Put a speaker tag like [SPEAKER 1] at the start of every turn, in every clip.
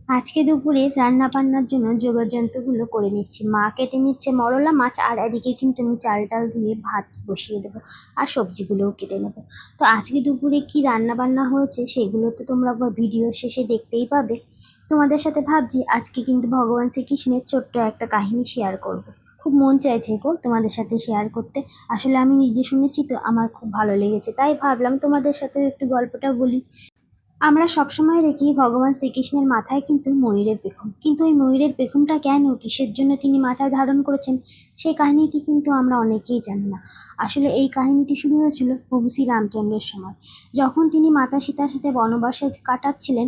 [SPEAKER 1] আজকে দুপুরে রান্না বান্নার জন্য জোগাড় যন্ত্রগুলো করে নিচ্ছি। মা কেটে নিচ্ছে মরলা মাছ, আর এদিকে কিন্তু আমি চাল টাল ধুয়ে ভাত বসিয়ে দেবো, আর সবজিগুলোও কেটে নেবো। তো আজকে দুপুরে কি রান্না বান্না হয়েছে সেগুলো তো তোমরা ভিডিও শেষে দেখতেই পাবে। তোমাদের সাথে ভাবছি আজকে কিন্তু ভগবান শ্রীকৃষ্ণের ছোট্ট একটা কাহিনী শেয়ার করব। খুব মন চাইছে গো তোমাদের সাথে শেয়ার করতে। আসলে আমি নিজে শুনেছি তো আমার খুব ভালো লেগেছে, তাই ভাবলাম তোমাদের সাথেও একটু গল্পটা বলি। আমরা সবসময় দেখি ভগবান শ্রীকৃষ্ণের মাথায় কিন্তু ময়ূরের পেখম, কিন্তু এই ময়ূরের পেখমটা কেন, কিসের জন্য তিনি মাথায় ধারণ করেছেন, সেই কাহিনীটি কিন্তু আমরা অনেকেই জানি না। আসলে এই কাহিনীটি শুরু হয়েছিল প্রভু শ্রী রামচন্দ্রের সময়, যখন তিনি মাতা সীতার সাথে বনবাসে কাটাচ্ছিলেন।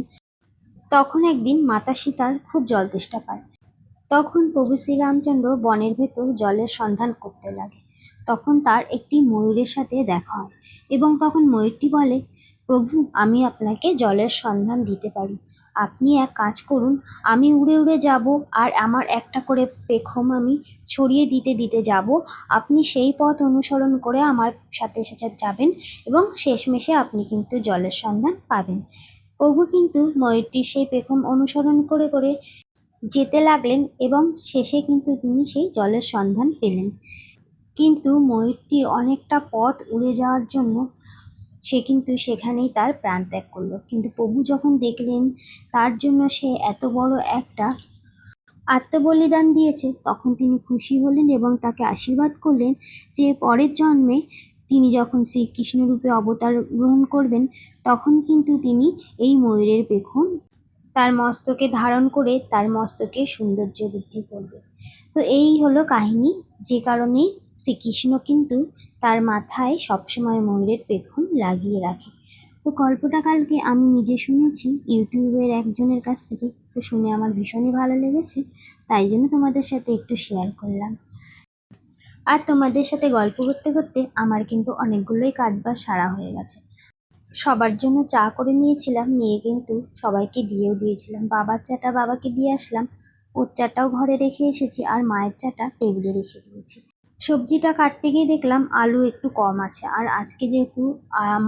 [SPEAKER 1] তখন একদিন মাতা সীতার খুব জল তেষ্টা পায়। তখন প্রভু শ্রীরামচন্দ্র বনের ভেতর জলের সন্ধান করতে লাগে। তখন তার একটি ময়ূরের সাথে দেখা হয়, এবং তখন ময়ূরটি বলে, প্রভু, আমি আপনাকে জলের সন্ধান দিতে পারি। আপনি এক কাজ করুন, আমি উড়ে উড়ে যাব, আর আমার একটা করে পেখম আমি ছড়িয়ে দিতে দিতে যাব। আপনি সেই পথ অনুসরণ করে আমার সাথে সাথে যাবেন, এবং শেষমেশে আপনি কিন্তু জলের সন্ধান পাবেন। প্রভু কিন্তু ময়ূরটির সেই পেখম অনুসরণ করে করে যেতে লাগলেন, এবং শেষে কিন্তু তিনি সেই জলের সন্ধান পেলেন। কিন্তু ময়ূরটি অনেকটা পথ উড়ে যাওয়ার জন্য সে কিন্তু সেখানেই তার প্রাণ ত্যাগ করলো। কিন্তু প্রভু যখন দেখলেন তার জন্য সে এত বড় একটা আত্মবলিদান দিয়েছে, তখন তিনি খুশি হলেন এবং তাকে আশীর্বাদ করলেন যে পরের জন্মে তিনি যখন শ্রীকৃষ্ণ রূপে অবতার গ্রহণ করবেন, তখন কিন্তু তিনি এই ময়ূরের পেখম তার মস্তকে ধারণ করে তার মস্তকে সৌন্দর্য বৃদ্ধি করবে। তো এই হলো কাহিনী, যে কারণে শ্রীকৃষ্ণ কিন্তু তার মাথায় সবসময় ময়ূরের পেখম লাগিয়ে রাখে। তো গল্পটা কালকে আমি নিজে শুনেছি ইউটিউবের একজনের কাছ থেকে, তো শুনে আমার ভীষণই ভালো লেগেছে, তাই জন্য তোমাদের সাথে একটু শেয়ার করলাম। আর তোমাদের সাথে গল্প করতে করতে আমার কিন্তু অনেকগুলোই কাজবাজ সারা হয়ে গেছে। সবার জন্য চা করে নিয়েছিলাম, নিয়ে কিন্তু সবাইকে দিয়েও দিয়েছিলাম। বাবার চাটা বাবাকে দিয়ে আসলাম, ওর চাটাও ঘরে রেখে এসেছি, আর মায়ের চাটা টেবিলে রেখে দিয়েছি। সবজিটা কাটতে গিয়ে দেখলাম আলু একটু কম আছে, আর আজকে যেহেতু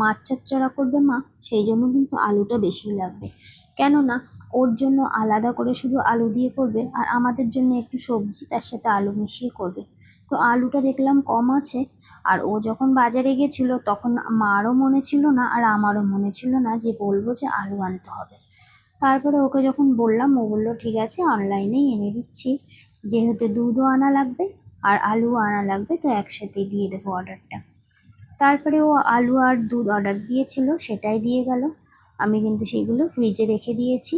[SPEAKER 1] মাছ চচ্চড়া করবে মা, সেই জন্য কিন্তু আলুটা বেশি লাগবে। কেননা ওর জন্য আলাদা করে শুধু আলু দিয়ে করবে, আর আমাদের জন্য একটু সবজি তার সাথে আলু মিশিয়ে করবে। তো আলুটা দেখলাম কম আছে। আর ও যখন বাজারে গেছিলো তখন মারও মনে ছিল না, আর আমারও মনে ছিল না যে বলবো যে আলু আনতে হবে। তারপরে ওকে যখন বললাম, ও বললো ঠিক আছে, অনলাইনেই এনে দিচ্ছি, যেহেতু দুধও আনা লাগবে আর আলুও আনা লাগবে, তো একসাথে দিয়ে দেবো অর্ডারটা। তারপরে ও আলু আর দুধ অর্ডার দিয়েছিল, সেটাই দিয়ে গেল। আমি কিন্তু সেগুলো ফ্রিজে রেখে দিয়েছি।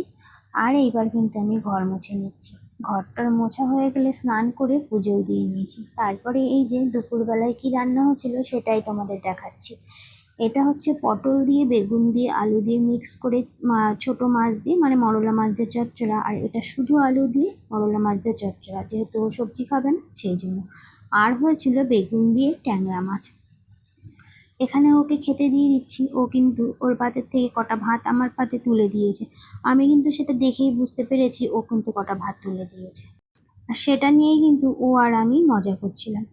[SPEAKER 1] আর এইবার কিন্তু আমি ঘর মুছে নিচ্ছি। ঘরটার মোছা হয়ে গেলে স্নান করে পুজোও দিয়ে নিয়েছি। তারপরে এই যে দুপুরবেলায় কি রান্না হয়েছিল সেটাই তোমাদের দেখাচ্ছি। এটা হচ্ছে পটল দিয়ে, বেগুন দিয়ে, আলু দিয়ে মিক্স করে ছোট মাছ দিয়ে, মানে মরলা মাছ দিয়ে চচ্চড়া। আর এটা শুধু আলু দিয়ে মরলা মাছ দিয়ে চচ্চড়া, যেহেতু ও সবজি খাবে না সেই জন্য। আর হয়েছিল বেগুন দিয়ে ট্যাংরা মাছ। এখানে ওকে খেতে দিয়ে দিচ্ছি, ও কিন্তু ওর পাতের থেকে কটা ভাত আমার পাতে তুলে দিয়েছে। আমি কিন্তু সেটা দেখেই বুঝতে পেরেছি ও কিন্তু কটা ভাত তুলে দিয়েছে, আর সেটা নিয়েই কিন্তু ও আর আমি মজা করছিলাম।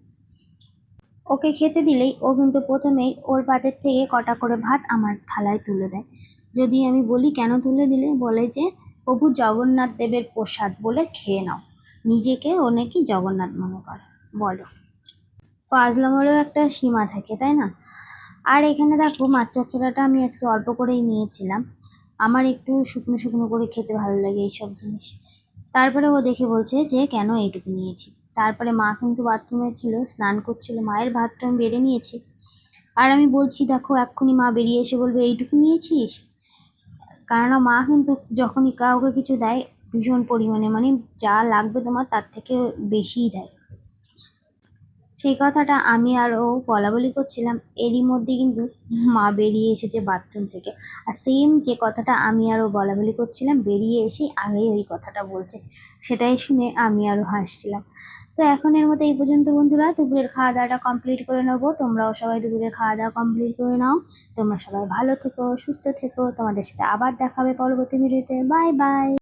[SPEAKER 1] ওকে খেতে দিলেই ও কিন্তু প্রথমেই ওর পাতের থেকে কটা করে ভাত আমার থালায় তুলে দেয়। যদি আমি বলি কেন তুলে দিলে, বলে যে প্রভু জগন্নাথ দেবের প্রসাদ বলে খেয়ে নাও। নিজেকে ও নাকি জগন্নাথ মনে করে। বলো, ফাজলামোরও একটা সীমা থাকে, তাই না? আর এখানে দেখো মাছ চচ্চড়াটা আমি আজকে অল্প করেই নিয়েছিলাম। আমার একটু শুকনো শুকনো করে খেতে ভালো লাগে এইসব জিনিস। তারপরে ও দেখে বলছে যে কেন এইটুকু নিয়েছি। তারপরে মা কিন্তু বাথরুমে ছিল, স্নান করছিল, মায়ের ভাতটা আমি বেড়ে নিয়েছি। আর আমি বলছি দেখো এক্ষুনি মা বেরিয়ে এসে বলবে এইটুকু নিয়েছিস। কারণ মা কিন্তু যখনই কাউকে কিছু দেয় ভীষণ পরিমাণে, মানে যা লাগবে তোমার তার থেকে বেশিই দেয়। সেই কথাটা আমি আর ও বলাবলি করছিলাম, এরই মধ্যে কিন্তু মা বেরিয়ে এসেছে বাথরুম থেকে। আর সেম যে কথাটা আমি আর ও বলাবলি করছিলাম, বেরিয়ে এসে আগেই ওই কথাটা বলছে। সেটাই শুনে আমি আরও হাসছিলাম। তো এখন এর মতো এই পর্যন্ত বন্ধুরা, দুপুরের খাওয়া দাওয়াটা কমপ্লিট করে নেবো। তোমরাও সবাই দুপুরের খাওয়া দাওয়া কমপ্লিট করে নাও। তোমরা সবাই ভালো থেকো, সুস্থ থেকো। তোমাদের সাথে আবার দেখা হবে পরবর্তী ভিডিওতে। Bye bye.